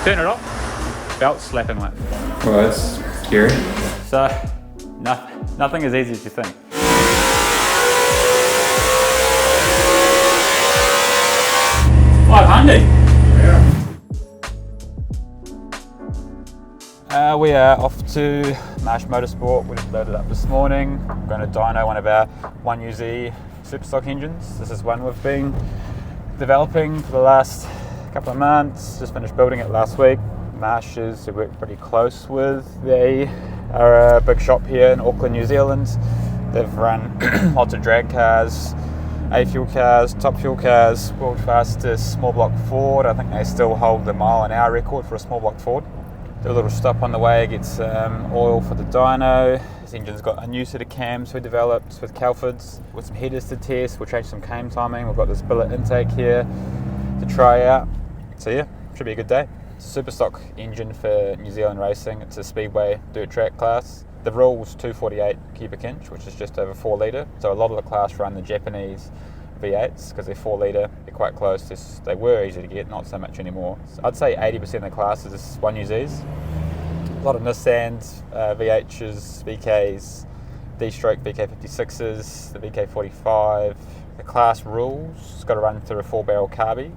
turn it off, belt's slapping like. Well, that's scary. So, nothing as easy as you think. We are off to Marsh Motorsport. We just loaded up this morning. I'm going to dyno one of our 1UZ Superstock engines. This is one we've been developing for the last couple of months. Just finished building it last week. Marsh's, we work pretty close with. They are a big shop here in Auckland, New Zealand. They've run lots of drag cars, A-fuel cars, top fuel cars, world fastest small block Ford. I think they still hold the mile-an-hour record for a small block Ford. Do a little stop on the way, get some oil for the dyno. This engine's got a new set of cams we developed with Calfords, with some headers to test. We'll change some cam timing. We've got this billet intake here to try out. So yeah, should be a good day. It's a Superstock engine for New Zealand racing. It's a speedway dirt track class. The rule's 248 cubic inch, which is just over 4 litre. So a lot of the class run the Japanese V8s because they're 4 litre, they're quite close. They were easy to get, not so much anymore. So I'd say 80% of the class is 1UZs. A lot of Nissans, VHs, VKs, D-stroke VK56s, the VK45. The class rules, it's got to run through a 4-barrel carby.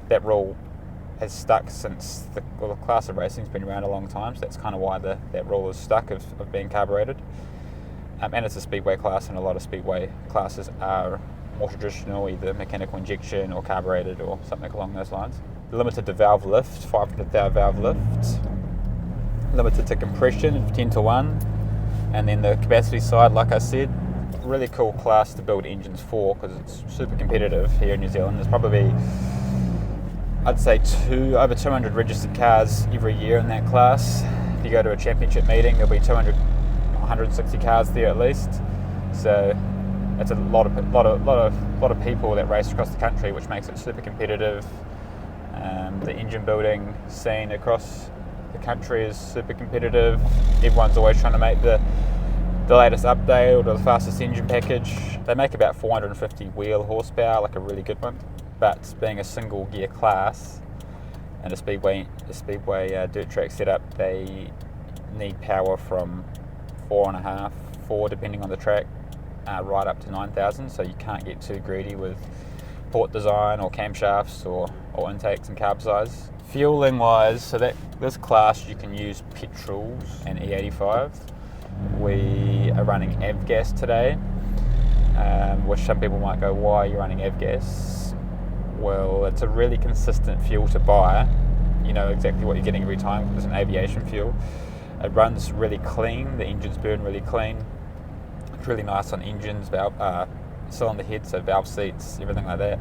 That rule has stuck since the class of racing's been around a long time, so that's kind of why that rule is stuck of being carbureted. And it's a speedway class, and a lot of speedway classes are more traditional, either mechanical injection or carbureted or something along those lines. Limited to valve lift, 500 thou valve lift. Limited to compression of 10:1. And then the capacity side, like I said, really cool class to build engines for because it's super competitive here in New Zealand. There's probably, I'd say, over 200 registered cars every year in that class. If you go to a championship meeting, there'll be 160 cars there at least. So it's a lot of people that race across the country, which makes it super competitive. The engine building scene across the country is super competitive. Everyone's always trying to make the latest update or the fastest engine package. They make about 450 wheel horsepower, like a really good one. But being a single gear class and a speedway dirt track setup, they need power from 4.5, 4 depending on the track. Right up to 9,000, so you can't get too greedy with port design or camshafts or intakes and carb size. Fueling wise, so this class you can use Petrols and E85. We are running avgas today, which some people might go, why are you running avgas? Well, it's a really consistent fuel to buy. You know exactly what you're getting every time. It's an aviation fuel. It runs really clean, the engines burn really clean. Really nice on engines, cylinder heads, so valve seats, everything like that.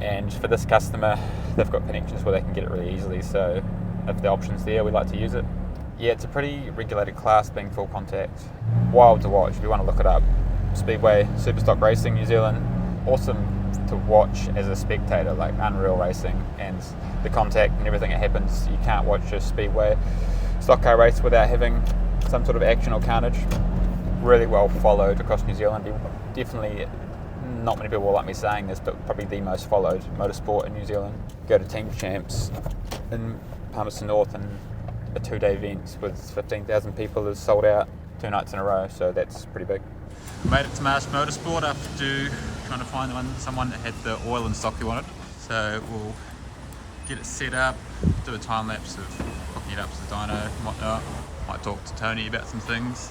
And for this customer, they've got connections where they can get it really easily, so if the option's there, we like to use it. Yeah, it's a pretty regulated class being full contact. Wild to watch if you want to look it up. Speedway Superstock Racing New Zealand, awesome to watch as a spectator, like unreal racing and the contact and everything that happens. You can't watch a speedway stock car race without having some sort of action or carnage. Really well followed across New Zealand. Definitely, not many people will like me saying this, but probably the most followed motorsport in New Zealand. Go to Team Champs in Palmerston North, and a 2-day event with 15,000 people is sold out 2 nights in a row, so that's pretty big. Made it to Marsh Motorsport after trying to find someone that had the oil and stock he wanted. So we'll get it set up, do a time lapse of hooking it up to the dyno and whatnot. Might talk to Tony about some things.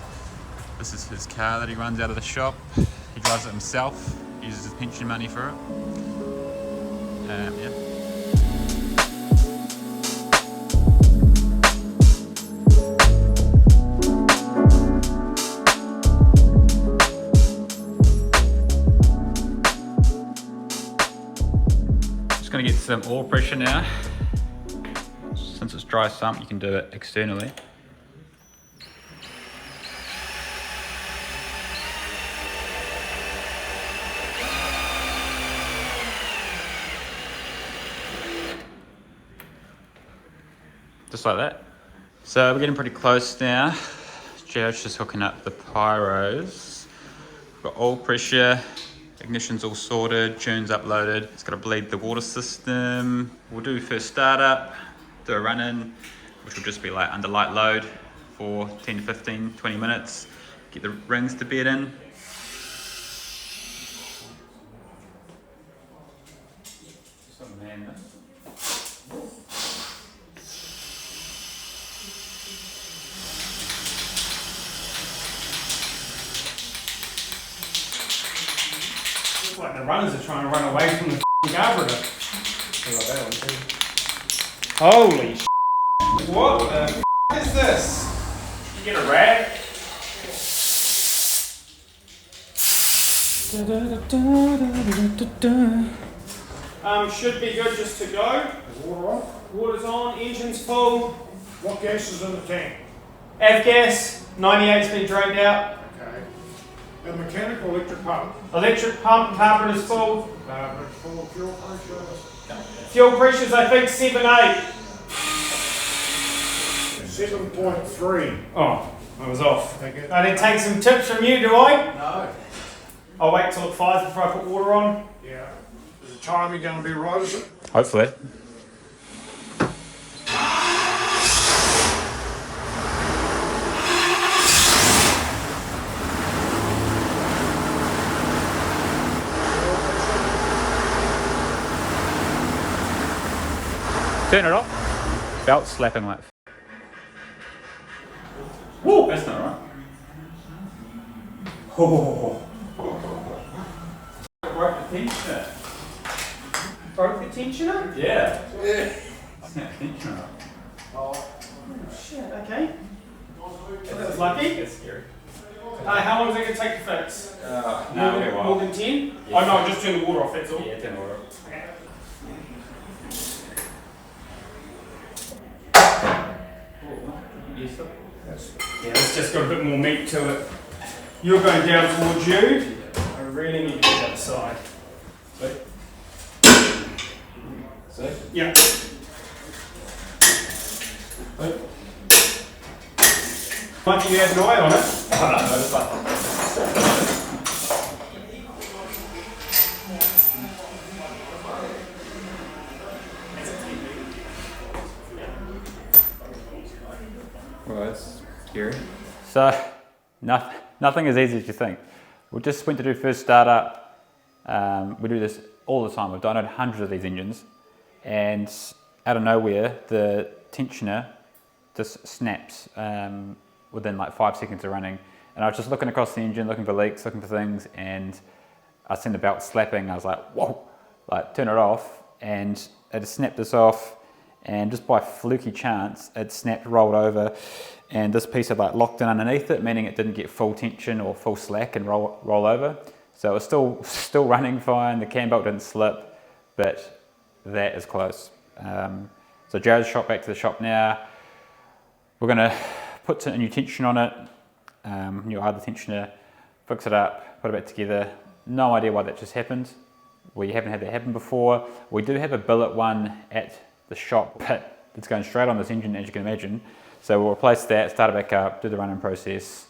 This is his car that he runs out of the shop. He drives it himself, uses his pension money for it. Yeah. Just going to get some oil pressure now. Since it's dry sump, you can do it externally. Just like that. So we're getting pretty close now. Jared's just hooking up the pyros. We've got oil pressure, ignition's all sorted, tune's uploaded. It's got to bleed the water system. We'll do first startup, do a run in, which will just be like under light load for 10 to 15, 20 minutes. Get the rings to bed in. Looks like the runners are trying to run away from the carburetor. Holy sh**. What the f*** is this? You get a rag? Should be good just to go. Water on? Water's on, engine's full. What gas is in the tank? F-gas, 98's been drained out. Okay. A mechanical electric pump. Electric pump, carburetor's full. Full of fuel pressure. Fuel pressure's I think 7.8. 7.3. Oh, I was off. Take it. I did take some tips from you, do I? No. I'll wait till it fires before I put water on. Yeah. Is the timing going to be right, is it? Hopefully. Turn it off. Belt slapping like. Woo! That's not right. Oh. Broke the tensioner. Broke the tensioner? Yeah. Yeah. Tensioner. Oh. Shit, okay. That was lucky. That's scary. How long is it going to take to fix? More than 10? Yeah. Oh no, just turn the water off, that's all. Yeah, turn the water. Okay. Yeah, it's just got a bit more meat to it. You're going down towards you. I really need to get that side. See? Yeah. Might you had an eye on it? Well, that's scary. So, nothing as easy as you think. We just went to do first startup. We do this all the time. We've dynoed hundreds of these engines, and out of nowhere, the tensioner just snaps within like 5 seconds of running. And I was just looking across the engine, looking for leaks, looking for things, and I seen the belt slapping. I was like, whoa, like turn it off, and it snapped this off. And just by fluky chance, it snapped, rolled over, and this piece had like locked in underneath it, meaning it didn't get full tension or full slack and roll over. So it was still running fine. The cam belt didn't slip, but that is close. So Jared's shot back to the shop now. We're gonna put a new tension on it, new other tensioner, fix it up, put it back together. No idea why that just happened. We haven't had that happen before. We do have a billet one at the shop, but it's going straight on this engine, as you can imagine. So we'll replace that, start it back up, do the run-in process.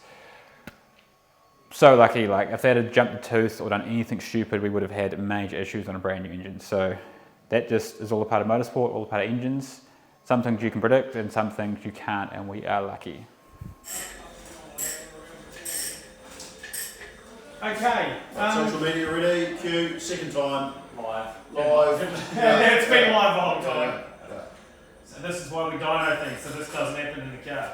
So lucky, like if that had jumped a tooth or done anything stupid, we would have had major issues on a brand new engine. So that just is all a part of motorsport, all a part of engines. Some things you can predict and some things you can't, and we are lucky. Okay. Social media ready, cue, second time. Live. It's been live the whole time. So this is why we dyno things, so this doesn't happen in the car.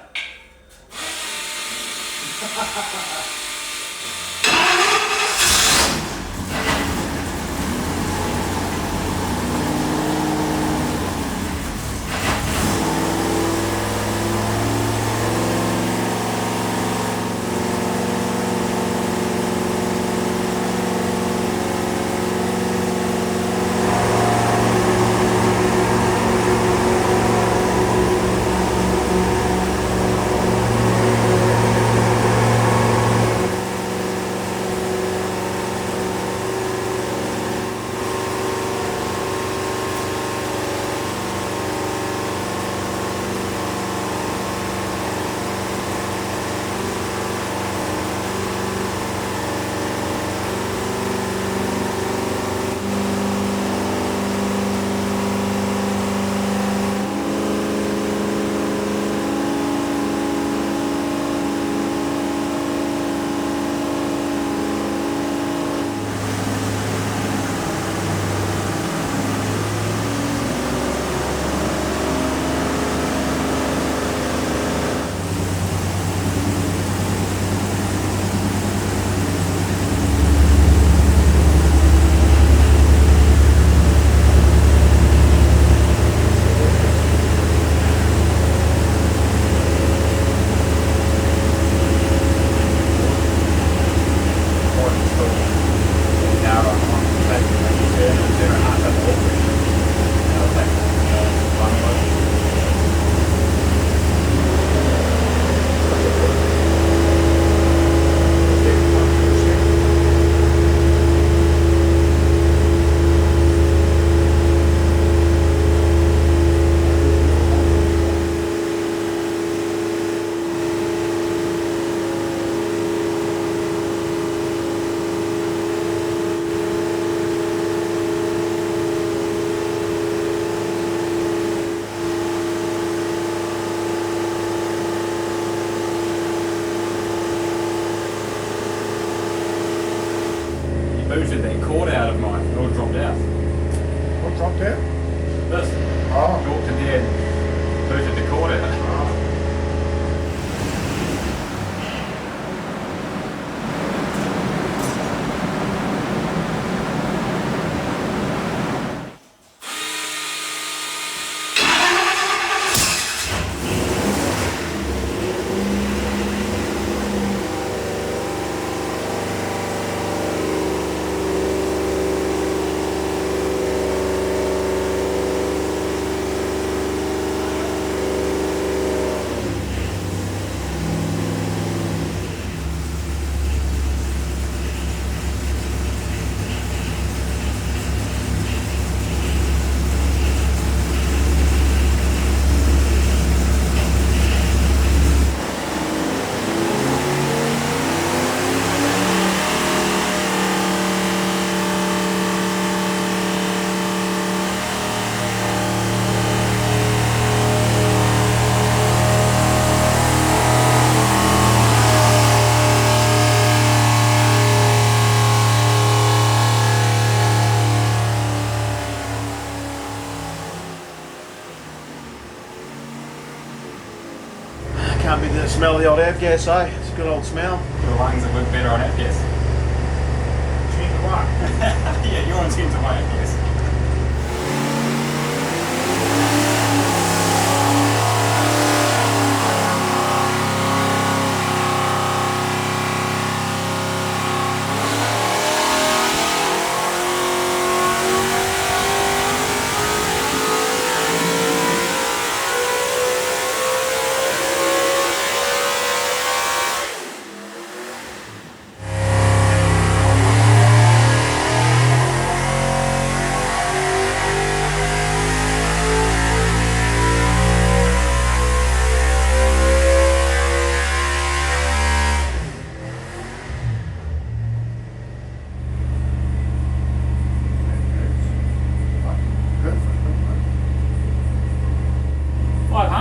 Who should record it? Can't beat the smell of the old avgas, eh? It's a good old smell. Your lungs will work better on it, yes. Yeah, you're on 10 to 1, yes.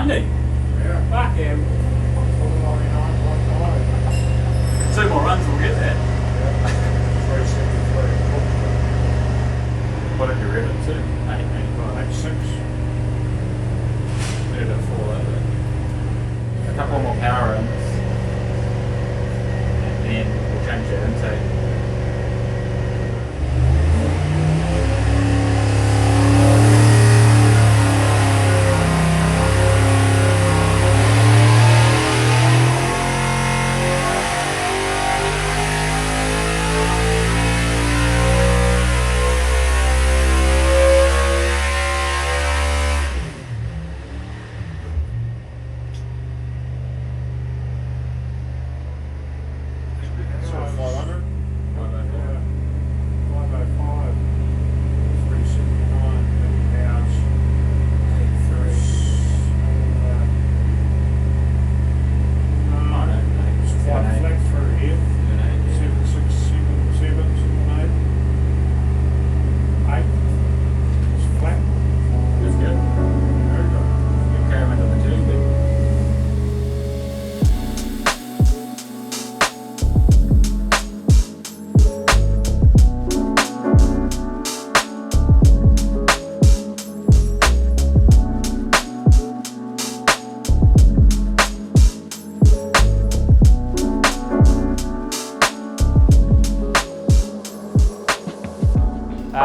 Yeah. Fuck yeah. 2 more runs, we'll get that. What did you rev it to? 86. Maybe about 4 over. A couple more power runs. And then we'll change that intake.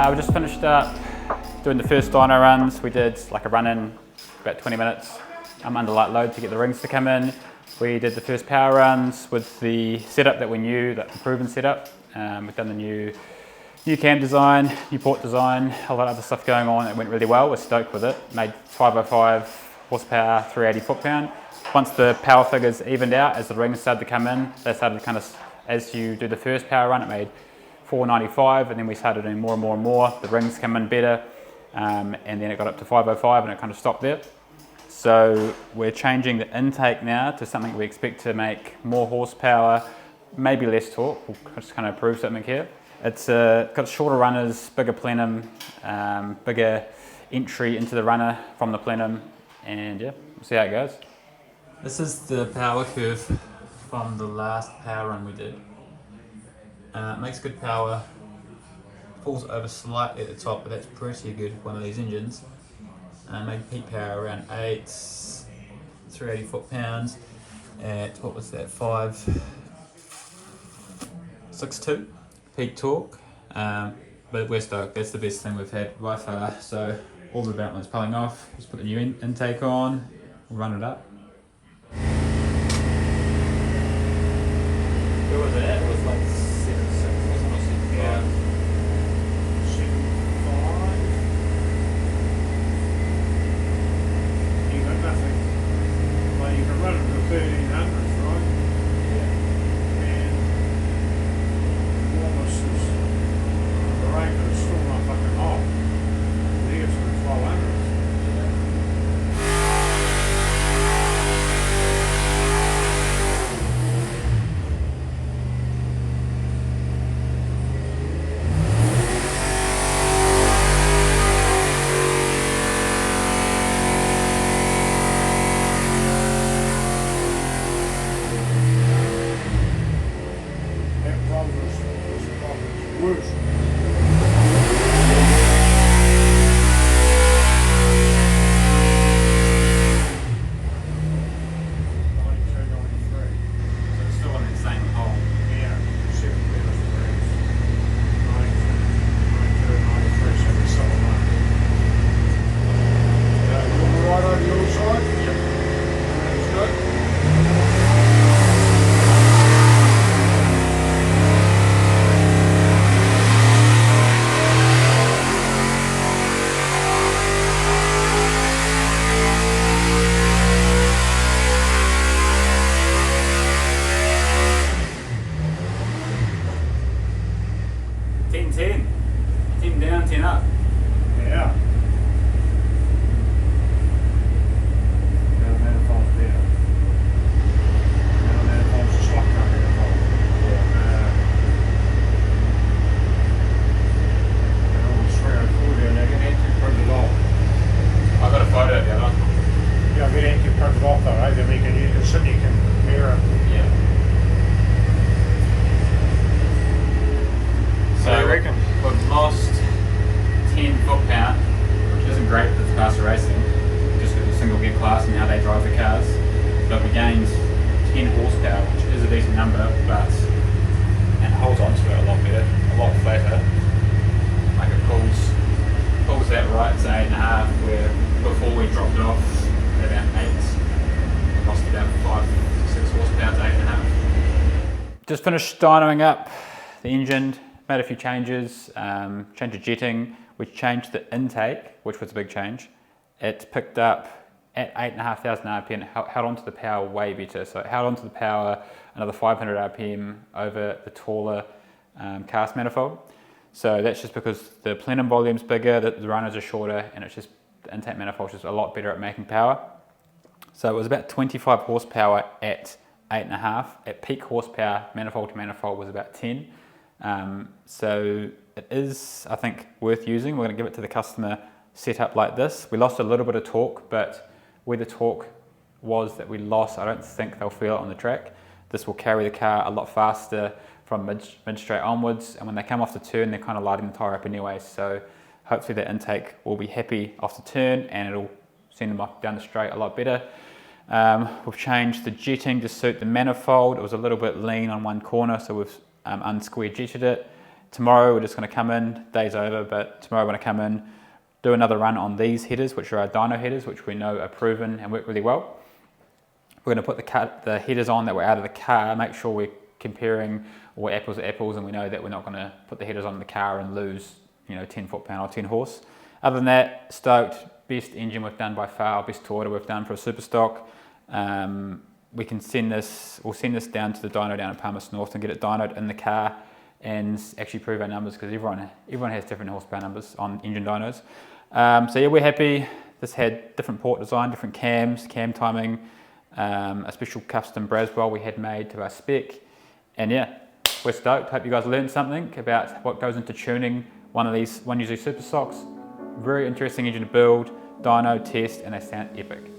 We just finished up doing the first dyno runs. We did like a run in about 20 minutes under light load to get the rings to come in. We did the first power runs with the setup that we knew, the proven setup. We've done the new cam design, new port design, a lot of other stuff going on. It went really well. We're stoked with it. Made 505 horsepower, 380 foot-pound. Once the power figures evened out, as the rings started to come in, they started to kind of, as you do the first power run, it made 495, and then we started doing more and more and more. The rings come in better, and then it got up to 505 and it kind of stopped there. So we're changing the intake now to something we expect to make more horsepower, maybe less torque. We'll just kind of prove something here. It's got shorter runners, bigger plenum, bigger entry into the runner from the plenum, and yeah, we'll see how it goes. This is the power curve from the last power run we did. Makes good power, falls over slightly at the top, but that's pretty good for one of these engines. Maybe peak power around 8, 380 foot-pounds at, what was that, 5.62 peak torque. But we're stoked, that's the best thing we've had by far. So all the battlements pulling off, just put the new intake on, we'll run it up. Where was it at? It was like 7.6, wasn't it? 7.5. Yeah. 7.5. You got nothing. Well, you can run it to 1300s, right? Yeah. And almost is the range is still not fucking hot. There's the 1200s. That problem is worse. 93. So it's still in that same hole. Yeah, 7 minutes degrees. 92, 93, 77. You want to ride over the other side? Yep. That's good. Ten. 10 down, 10 up. Yeah. Now manifold's there. Now manifold's a slot car manifold. And all the 304 down there, get empty, print it off. I got a photo of the other one. Yeah, get empty, print it off though, eh? Then you can sit, you can mirror it. Yeah. What do you reckon? We've lost 10 foot-pound, which isn't great for the class of racing, just because it's single gear class and how they drive the cars. But we gained 10 horsepower, which is a decent number, but and holds onto it a lot better, a lot flatter. Like it pulls that right to 8.5, where before we dropped it off at about 8, we lost about 5-6 horsepower to 8.5. Just finished dynoing up the engine. Made a few changes, changed the jetting, we changed the intake, which was a big change. It picked up at 8,500 RPM, held onto the power way better. So it held onto the power another 500 RPM over the taller cast manifold. So that's just because the plenum volume's bigger, the runners are shorter, and it's just the intake manifold's just a lot better at making power. So it was about 25 horsepower at 8.5. At peak horsepower, manifold to manifold was about 10. So it is, I think, worth using. We're going to give it to the customer set up like this. We lost a little bit of torque, but where the torque was that we lost, I don't think they'll feel it on the track. This will carry the car a lot faster from mid-straight onwards, and when they come off the turn, they're kind of lighting the tyre up anyway. So hopefully the intake will be happy off the turn, and it'll send them off down the straight a lot better. We've changed the jetting to suit the manifold. It was a little bit lean on one corner, so we've unsquare jetted it. Tomorrow we're just going to come in, day's over, but tomorrow we're going to come in, do another run on these headers, which are our dyno headers, which we know are proven and work really well. We're going to put the headers on that were out of the car, make sure we're comparing all apples to apples, and we know that we're not going to put the headers on the car and lose, 10 foot-pound or 10 horse. Other than that, stoked. Best engine we've done by far, best Toyota we've done for a Superstock. We'll send this down to the dyno down at Palmerston North and get it dynoed in the car and actually prove our numbers, because everyone has different horsepower numbers on engine dynos. So yeah, we're happy. This had different port design, different cams, cam timing, a special custom Braswell we had made to our spec. And yeah, we're stoked. Hope you guys learned something about what goes into tuning one of these 1UZ Superstocks. Very interesting engine to build, dyno, test, and they sound epic.